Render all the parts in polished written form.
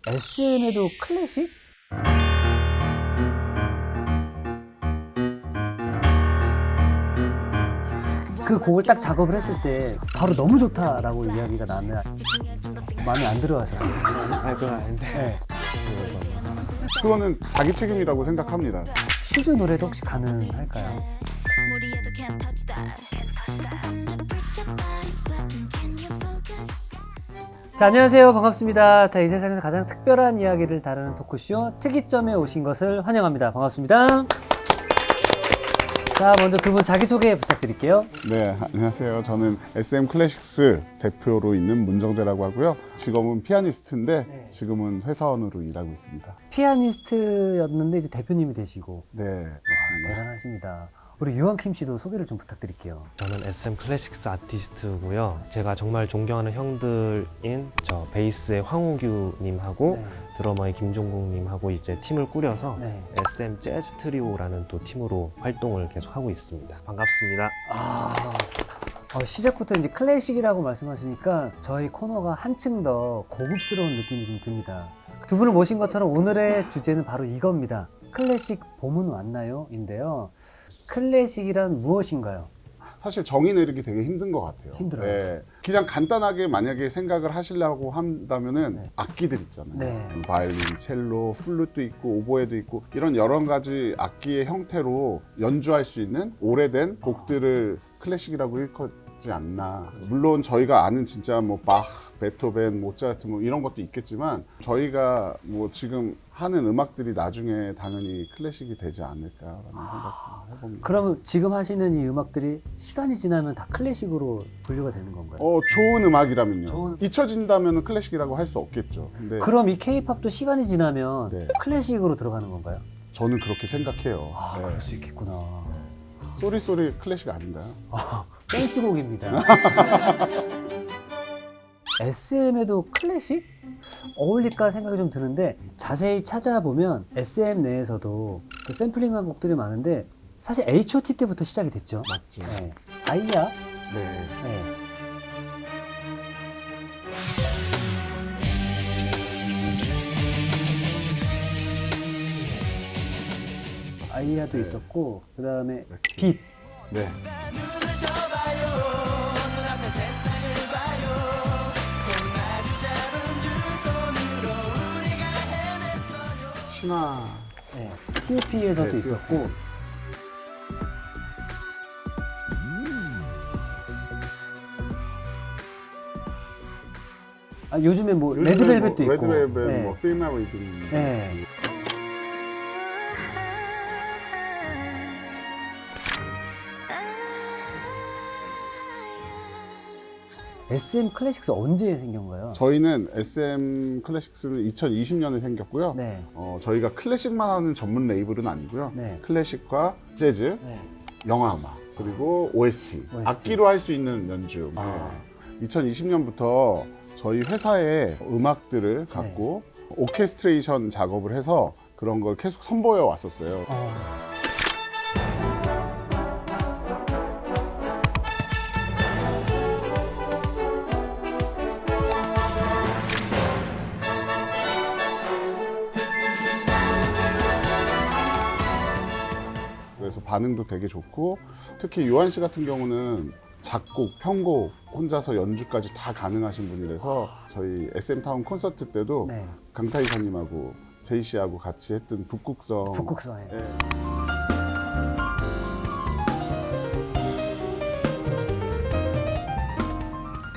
SM에도 클래식? 그 곡을 딱 작업을 했을 때 바로 너무 좋다라고 이야기가 나면 마음에 안 들어 하셨어요? 아, 그건 아닌데. 네. 그거는 자기 책임이라고 생각합니다. 슈즈 노래도 혹시 가능할까요? 자, 안녕하세요. 반갑습니다. 자, 이 세상에서 가장 특별한 이야기를 다루는 토크쇼 특이점에 오신 것을 환영합니다. 반갑습니다. 자, 먼저 두 분 자기소개 부탁드릴게요. 네, 안녕하세요. 저는 SM 클래식스 대표로 있는 문정재라고 하고요. 직업은 피아니스트인데 네. 지금은 회사원으로 일하고 있습니다. 피아니스트였는데 이제 대표님이 되시고 네, 와, 맞습니다. 대단하십니다. 우리 유한킴 씨도 소개를 좀 부탁드릴게요. 저는 SM 클래식스 아티스트고요. 제가 정말 존경하는 형들인 저 베이스의 황호규님하고 네. 드러머의 김종국님하고 이제 팀을 꾸려서 네. SM 재즈 트리오라는 또 팀으로 활동을 계속 하고 있습니다. 반갑습니다. 시작부터 이제 클래식이라고 말씀하시니까 저희 코너가 한층 더 고급스러운 느낌이 좀 듭니다. 두 분을 모신 것처럼 오늘의 주제는 바로 이겁니다. 클래식 봄은 왔나요? 인데요. 클래식이란 무엇인가요? 사실 정의 내리기 되게 힘든 것 같아요. 힘들어요. 네. 그냥 간단하게 만약에 생각을 하시려고 한다면은 네. 악기들 있잖아요. 네. 바이올린, 첼로, 플루트도 있고 오보에도 있고 이런 여러 가지 악기의 형태로 연주할 수 있는 오래된 곡들을 클래식이라고 일컫지 않나. 물론 저희가 아는 진짜 뭐 바흐, 베토벤, 모차르트 뭐 이런 것도 있겠지만 저희가 뭐 지금 하는 음악들이 나중에 당연히 클래식이 되지 않을까라는 생각을 해봅니다. 그러면 지금 하시는 이 음악들이 시간이 지나면 다 클래식으로 분류가 되는 건가요? 좋은 음악이라면요. 좋은- 잊혀진다면 클래식이라고 할 수 없겠죠. 근데 그럼 이 케이팝도 시간이 지나면 네. 클래식으로 들어가는 건가요? 저는 그렇게 생각해요. 아, 네. 그럴 수 있겠구나. 쏘리 클래식 아닌가요? 댄스곡입니다. SM에도 클래식? 어울릴까 생각이 좀 드는데 자세히 찾아보면 SM 내에서도 그 샘플링한 곡들이 많은데 사실 H.O.T 때부터 시작이 됐죠. 맞죠. 네. 아이야. 네. 네. 아이야도 네. 있었고 그 다음에 이렇게. 빛. 네. 신화. 네. T.O.P에서도 네, 있었고 요즘에 뭐 레드벨벳도 있고 레드벨벳, 네. 뭐 필마 리듬. 네. SM 클래식스 언제 생겼나요? 저희는 SM 클래식스는 2020년에 생겼고요. 네. 저희가 클래식만 하는 전문 레이블은 아니고요. 네. 클래식과 재즈, 네. 영화 음악, 그리고 OST. 악기로 할 수 있는 연주. 아. 2020년부터 저희 회사의 음악들을 갖고 네. 오케스트레이션 작업을 해서 그런 걸 계속 선보여 왔었어요. 그래서 반응도 되게 좋고 특히 요한 씨 같은 경우는 작곡, 편곡, 혼자서 연주까지 다 가능하신 분이라서 저희 SM타운 콘서트 때도 네. 강타 이사님하고 제이 씨하고 같이 했던 북극성. 북극성에. 예.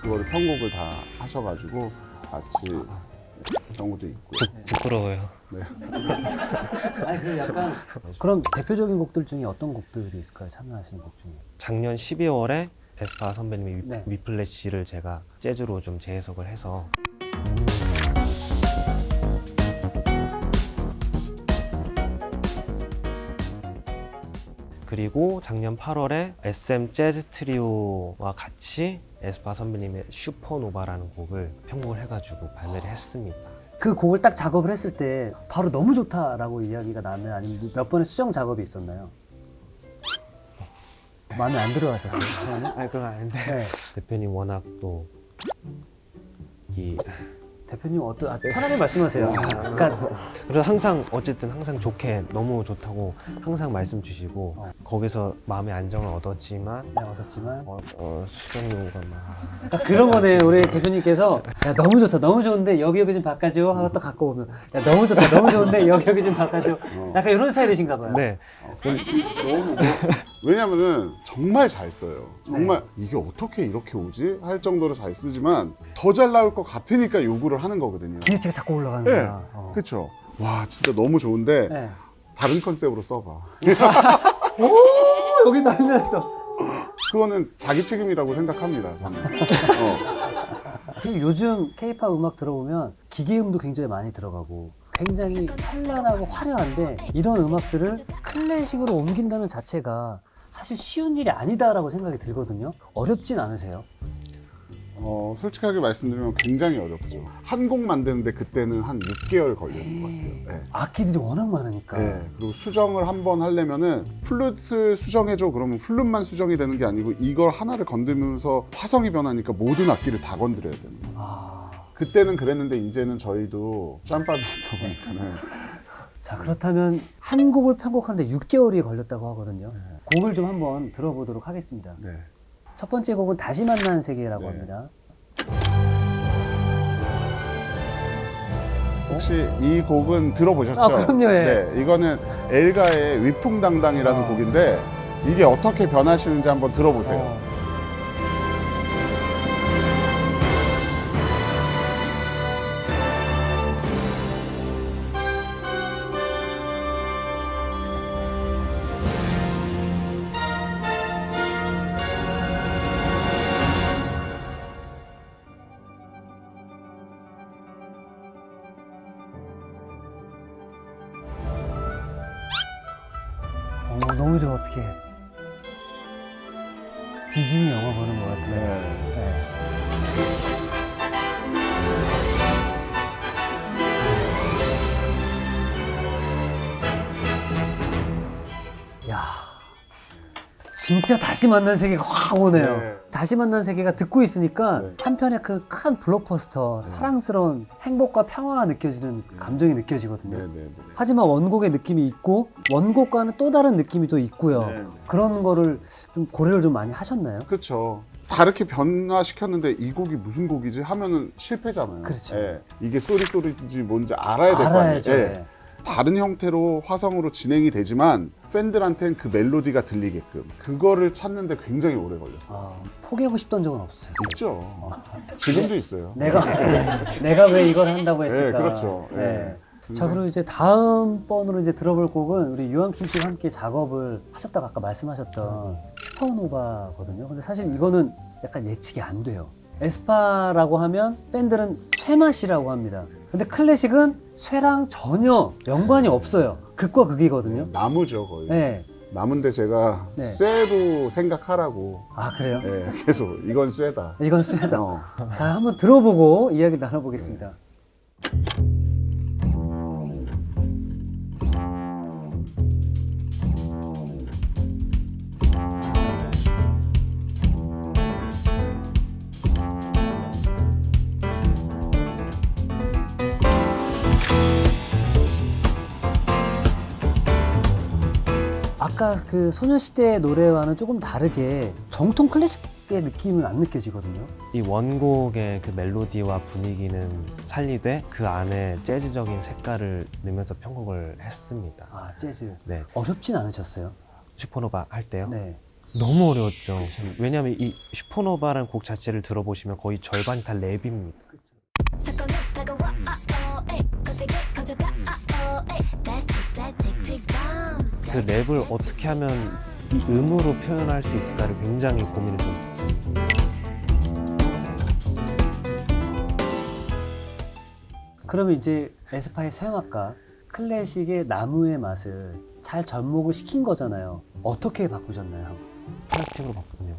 그거를 편곡을 다 하셔가지고 같이 경우도 있고. 부끄러워요. 아니 그 약간 그럼 대표적인 곡들 중에 어떤 곡들이 있을까요? 참여하시는 곡 중에. 작년 12월에 에스파 선배님의 네. 위플래시를 제가 재즈로 좀 재해석을 해서 그리고 작년 8월에 SM 재즈 트리오와 같이 에스파 선배님의 슈퍼노바라는 곡을 편곡을 해가지고 발매를 했습니다. 그 곡을 딱 작업을 했을 때 바로 너무 좋다라고 이야기가 나면 아니면 몇 번의 수정 작업이 있었나요? 마음에 안 들어 하셨어요? 처음에? 아, 그건 아닌데. 네. 대표님 워낙 또 이 대표님 편하게 말씀하세요. 그러니까 그래서 항상 어쨌든 항상 좋게 너무 좋다고 항상 말씀 주시고 거기서 마음의 안정을 얻었지만 얻었지만 수정 요구가 막 그러니까 그런 거네. 우리 대표님께서 야 너무 좋다, 너무 좋은데 여기 좀 바꿔줘 하고 또 갖고 오면 야 너무 좋다, 너무 좋은데 여기 좀 바꿔줘. 약간 이런 스타일이신가 봐요. 네. 너무 왜냐면은 정말 잘 써요. 정말 이게 어떻게 이렇게 오지? 할 정도로 잘 쓰지만 더 잘 나올 것 같으니까 요구를 하는 거거든요. 기대치가 자꾸 올라가는 네, 거야. 그렇죠. 와 진짜 너무 좋은데 네. 다른 컨셉으로 써봐. 오 여기도 안 났어. 그거는 자기 책임이라고 생각합니다. 저는. 그리고 요즘 K-팝 음악 들어보면 기계음도 굉장히 많이 들어가고 굉장히 현란하고 화려한데 이런 음악들을 클래식으로 옮긴다는 자체가 사실 쉬운 일이 아니다라고 생각이 들거든요. 어렵진 않으세요? 솔직하게 말씀드리면 굉장히 어렵죠. 한 곡 만드는데 그때는 한 6개월 걸리는 것 같아요. 네. 악기들이 워낙 많으니까. 네. 그리고 수정을 한번 하려면은 플루트 수정해줘 그러면 플룻만 수정이 되는 게 아니고 이걸 하나를 건드면서 화성이 변하니까 모든 악기를 다 건드려야 되는 거예요. 그때는 그랬는데 이제는 저희도 짬밥이 있다 보니까는 자 그렇다면 한 곡을 편곡하는데 6개월이 걸렸다고 하거든요. 곡을 좀 한번 들어보도록 하겠습니다. 네. 첫 번째 곡은 다시 만난 세계라고 네. 합니다. 혹시 이 곡은 들어보셨죠? 아, 그럼요, 예. 네, 이거는 엘가의 위풍당당이라는 곡인데 이게 어떻게 변하시는지 한번 들어보세요. 너무 좋아 어떡해. 디즈니 영화 보는 것 같아요. 네. 야, 진짜 다시 만난 세계가 확 오네요. 네. 다시 만난 세계가 듣고 있으니까 네. 한편의 그 큰 블록버스터, 사랑스러운 행복과 평화가 느껴지는 감정이 느껴지거든요. 네네네. 하지만 원곡의 느낌이 있고 원곡과는 또 다른 느낌이 또 있고요. 네. 그런 거를 좀 고려를 좀 많이 하셨나요? 그렇죠. 다르게 변화시켰는데 이 곡이 무슨 곡이지 하면은 실패잖아요. 그렇죠. 예. 이게 소리인지 뭔지 알아야 될 거 아니에요. 알아야죠. 예. 다른 형태로 화성으로 진행이 되지만 팬들한테는 그 멜로디가 들리게끔 그거를 찾는데 굉장히 오래 걸렸어요. 포기하고 싶던 적은 없으셨어요? 있죠. 지금도 있어요. 내가 왜 이걸 한다고 했을까? 네, 그렇죠. 네. 네. 자, 그리고 이제 다음 번으로 이제 들어볼 곡은 우리 유한킴 씨와 함께 작업을 하셨다고 아까 말씀하셨던 슈퍼노바거든요. 근데 사실 이거는 약간 예측이 안 돼요. 에스파라고 하면 팬들은 쇠맛이라고 합니다. 근데 클래식은 쇠랑 전혀 연관이 없어요. 극과 극이거든요. 나무죠 거의. 네. 나무인데 제가 네. 쇠로 생각하라고. 아, 그래요? 예, 계속 이건 쇠다. 이건 쇠다. 어. 자, 한번 들어보고 이야기 나눠보겠습니다. 아까 그 소녀시대 노래와는 조금 다르게 정통 클래식의 느낌은 안 느껴지거든요. 이 원곡의 그 멜로디와 분위기는 살리되 그 안에 재즈적인 색깔을 넣으면서 편곡을 했습니다. 아, 재즈. 네, 어렵진 않으셨어요? 슈퍼노바 할 때요. 네. 너무 어려웠죠. 왜냐하면 이 슈퍼노바라는 곡 자체를 들어보시면 거의 절반이 다 랩입니다. 사건은 다가와 거세게 커져가 그 랩을 어떻게 하면 이 음으로 표현할 수 있을까를 굉장히 고민을 좀. 그러면 이제 에스파의 새음악과 클래식의 나무의 맛을 잘 접목을 시킨 거잖아요. 어떻게 바꾸셨나요? 플라스틱으로 바꾸군요.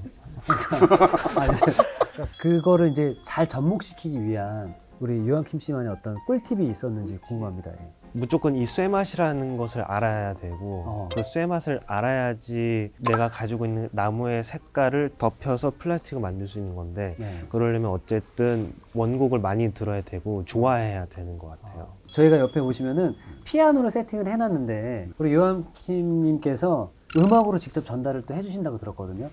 아니, 그거를 이제 잘 접목시키기 위한 우리 유한킴 씨만의 어떤 꿀팁이 있었는지 궁금합니다. 예. 무조건 이 쇠 맛이라는 것을 알아야 되고 그 쇠 맛을 알아야지 내가 가지고 있는 나무의 색깔을 덮여서 플라스틱을 만들 수 있는 건데 네. 그러려면 어쨌든 원곡을 많이 들어야 되고 좋아해야 되는 것 같아요. 저희가 옆에 보시면은 피아노를 세팅을 해놨는데 우리 요한킴님께서 음악으로 직접 전달을 또 해주신다고 들었거든요.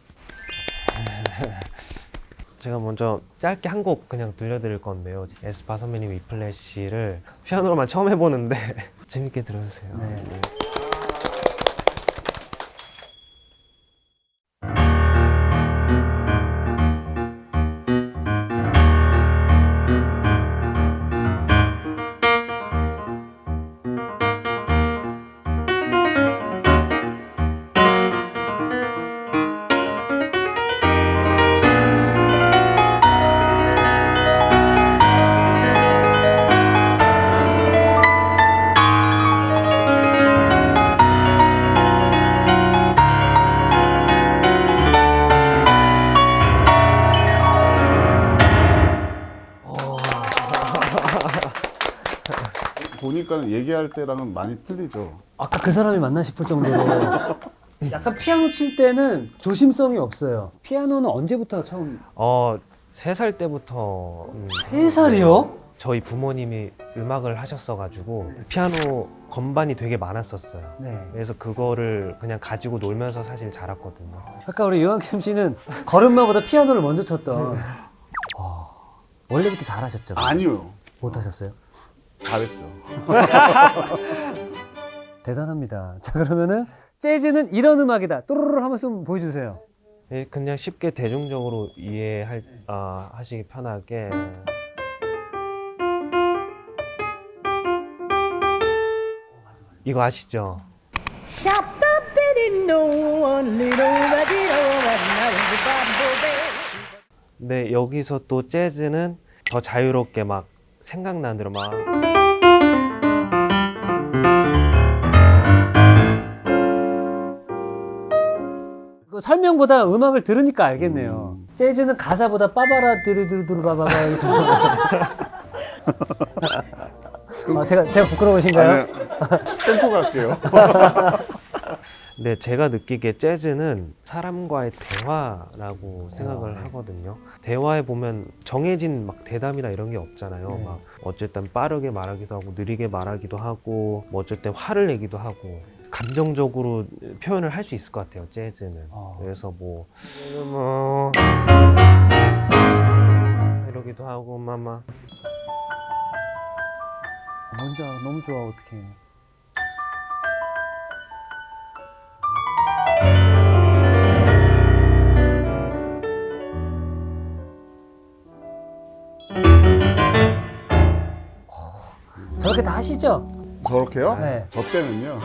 제가 먼저 짧게 한 곡 그냥 들려드릴 건데요. 에스파 선배님 이 플래시를 피아노로만 처음 해보는데 재밌게 들어주세요. 네. 보니까 얘기할 때랑은 많이 틀리죠. 아까 그 사람이 맞나 싶을 정도로 약간 피아노 칠 때는 조심성이 없어요. 피아노는 언제부터 처음? 3살 때부터 3살이요? 저희 부모님이 음악을 하셨어가지고 피아노 건반이 되게 많았었어요. 네. 그래서 그거를 그냥 가지고 놀면서 사실 자랐거든요. 아까 우리 요한킴 씨는 걸음마보다 피아노를 먼저 쳤던. 원래부터 잘하셨죠? 아니요. 못하셨어요? 잘했죠. 대단합니다. 자, 그러면은 재즈는 이런 음악이다. 또르르 하면서 좀 보여주세요. 그냥 쉽게 대중적으로 하시기 편하게 이거 아시죠? 근데 여기서 또 재즈는 더 자유롭게 막 생각나는 대로 막 그 설명보다 음악을 들으니까 알겠네요. 재즈는 가사보다 빠바라 드르드르 바바바. 제가 부끄러우신가요? 아니, tempo 갈게요. 근데 제가 느끼기에 재즈는 사람과의 대화라고 생각을 하거든요. 대화에 보면 정해진 막 대답이나 이런 게 없잖아요. 네. 막 어쨌든 빠르게 말하기도 하고 느리게 말하기도 하고 뭐 어쨌든 화를 내기도 하고 감정적으로 표현을 할 수 있을 것 같아요. 재즈는. 그래서 뭐 이러기도 하고 마마 뭔지 알아. 너무 좋아. 어떡해. 저렇게 다 하시죠? 저렇게요? 네. 저 때는요.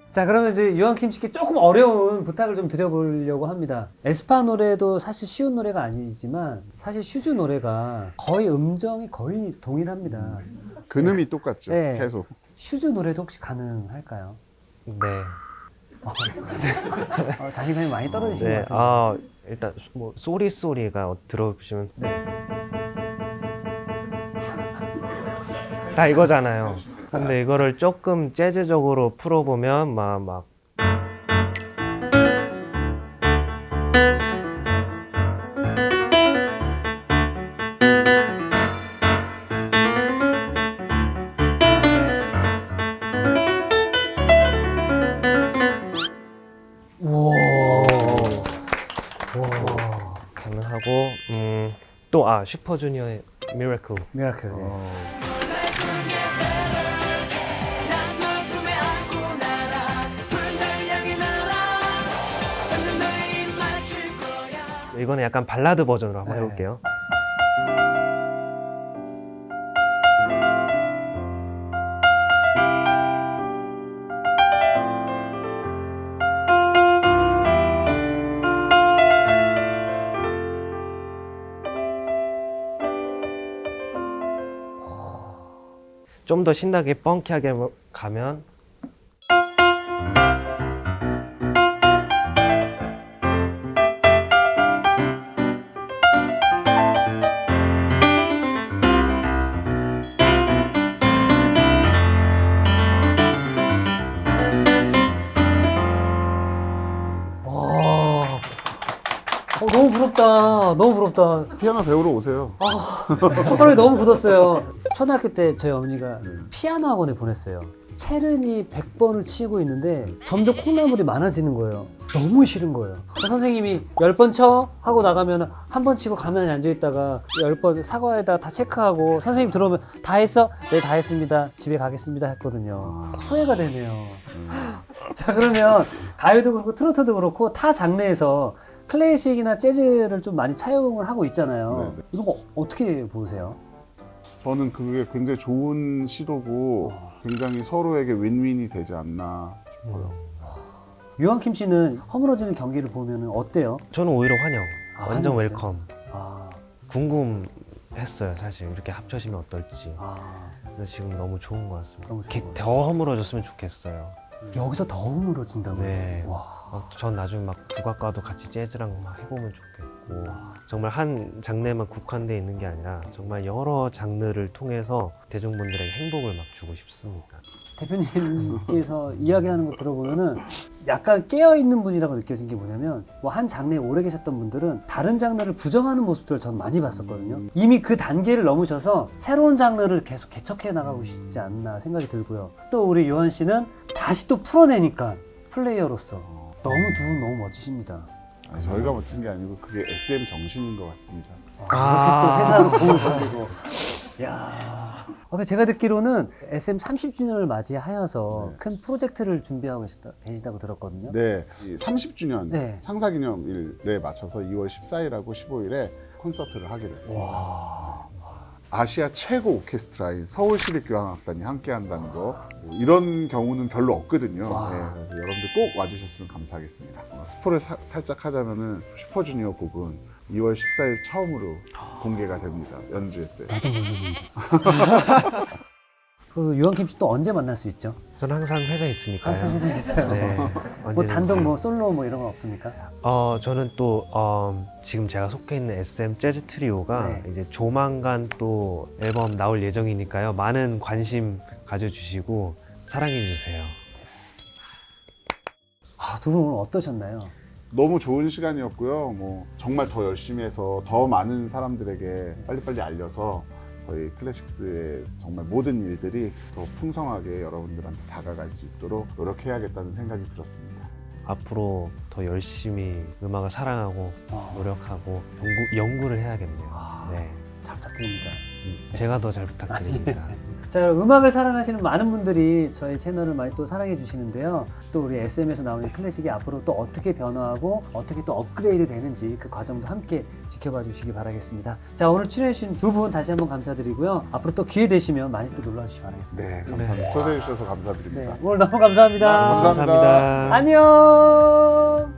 자, 그러면 이제 요한킴 씨께 조금 어려운 부탁을 좀 드려보려고 합니다. 에스파 노래도 사실 쉬운 노래가 아니지만 사실 슈즈 노래가 거의 음정이 거의 동일합니다. 근음이 똑같죠. 네. 계속. 슈즈 노래도 혹시 가능할까요? 네. 자신감이 많이 떨어지신 네. 것 같아요. 일단 뭐 소리가 들어보시면 다 이거잖아요. 근데 이거를 조금 재즈적으로 풀어보면 막 가능하고 또 슈퍼주니어의 미라클. 미라클. 이거는 약간 발라드 버전으로 한번 네. 해볼게요. 좀 더 신나게 펑키하게 가면 부럽다. 너무 부럽다. 피아노 배우러 오세요. 손가락이 너무 굳었어요. 초등학교 때 저희 어머니가 피아노 학원에 보냈어요. 체르니 100번을 치고 있는데 점점 콩나물이 많아지는 거예요. 너무 싫은 거예요. 선생님이 10번 쳐 하고 나가면 한 번 치고 가만히 앉아있다가 10번 사과에다 다 체크하고 선생님 들어오면 다 했어? 네, 다 했습니다. 집에 가겠습니다 했거든요. 후회가 되네요. 자, 그러면 가요도 그렇고 트로트도 그렇고 타 장르에서 클래식이나 재즈를 좀 많이 차용을 하고 있잖아요. 네네. 이런 거 어떻게 보세요? 저는 그게 굉장히 좋은 시도고 굉장히 서로에게 윈윈이 되지 않나 싶어요. 유한킴 씨는 허물어지는 경기를 보면 어때요? 저는 오히려 환영. 아, 완전 환영했어요? 웰컴. 아, 궁금했어요, 사실. 이렇게 합쳐지면 어떨지. 아, 근데 지금 너무 좋은 것 같습니다. 너무 좋은 이렇게 것 더 허물어졌으면 좋겠어요. 여기서 더 허물어진다고요? 네. 와. 전 나중에 막 국악과도 같이 재즈랑 막 해보면 좋겠고 정말 한 장르에만 국한돼 있는 게 아니라 정말 여러 장르를 통해서 대중분들에게 행복을 막 주고 싶습니다. 대표님께서 이야기하는 거 들어보면은 약간 깨어있는 분이라고 느껴진 게 뭐냐면 뭐 한 장르에 오래 계셨던 분들은 다른 장르를 부정하는 모습들을 저는 많이 봤었거든요. 이미 그 단계를 넘으셔서 새로운 장르를 계속 개척해 나가고 싶지 않나 생각이 들고요. 또 우리 요한 씨는 다시 또 풀어내니까 플레이어로서 너무 두 분 너무 멋지십니다. 아니, 저희가 멋진 게 아니고 그게 SM 정신인 것 같습니다. 그렇게 또 회사로 공을 돌리고. 야. 제가 듣기로는 SM 30주년을 맞이하여서 큰 프로젝트를 준비하고 계시다고 들었거든요. 네, 이 30주년 네. 상사기념일에 맞춰서 2월 14일하고 15일에 콘서트를 하게 됐습니다. 아시아 최고 오케스트라인 서울시립교향악단이 함께 한다는 거 이런 경우는 별로 없거든요. 네, 그래서 여러분들 꼭 와주셨으면 감사하겠습니다. 스포를 살짝 하자면은 슈퍼주니어 곡은 2월 14일 처음으로 공개가 됩니다. 연주회 때. 그 유한킴 씨 또 언제 만날 수 있죠? 저는 항상 회사에 있으니까요. 항상 회사에 있어요. 네. 뭐 언제든지. 단독 뭐 솔로 뭐 이런 건 없습니까? 저는 또 지금 제가 속해 있는 SM 재즈 트리오가 네. 이제 조만간 또 앨범 나올 예정이니까요. 많은 관심 가져주시고 사랑해 주세요. 두 분 오늘 어떠셨나요? 너무 좋은 시간이었고요. 뭐 정말 더 열심히 해서 더 많은 사람들에게 빨리빨리 알려서 저희 클래식스의 정말 모든 일들이 더 풍성하게 여러분들한테 다가갈 수 있도록 노력해야겠다는 생각이 들었습니다. 앞으로 더 열심히 음악을 사랑하고 노력하고 연구를 해야겠네요. 네. 잘 부탁드립니다. 제가 더 잘 부탁드립니다. 자, 음악을 사랑하시는 많은 분들이 저희 채널을 많이 또 사랑해 주시는데요. 또 우리 SM에서 나오는 클래식이 앞으로 또 어떻게 변화하고 어떻게 또 업그레이드 되는지 그 과정도 함께 지켜봐 주시기 바라겠습니다. 자, 오늘 출연해 주신 두 분 다시 한번 감사드리고요. 앞으로 또 기회 되시면 많이 또 놀러 주시기 바라겠습니다. 네, 감사합니다. 초대해 주셔서 감사드립니다. 네, 오늘 너무 감사합니다. 감사합니다. 안녕.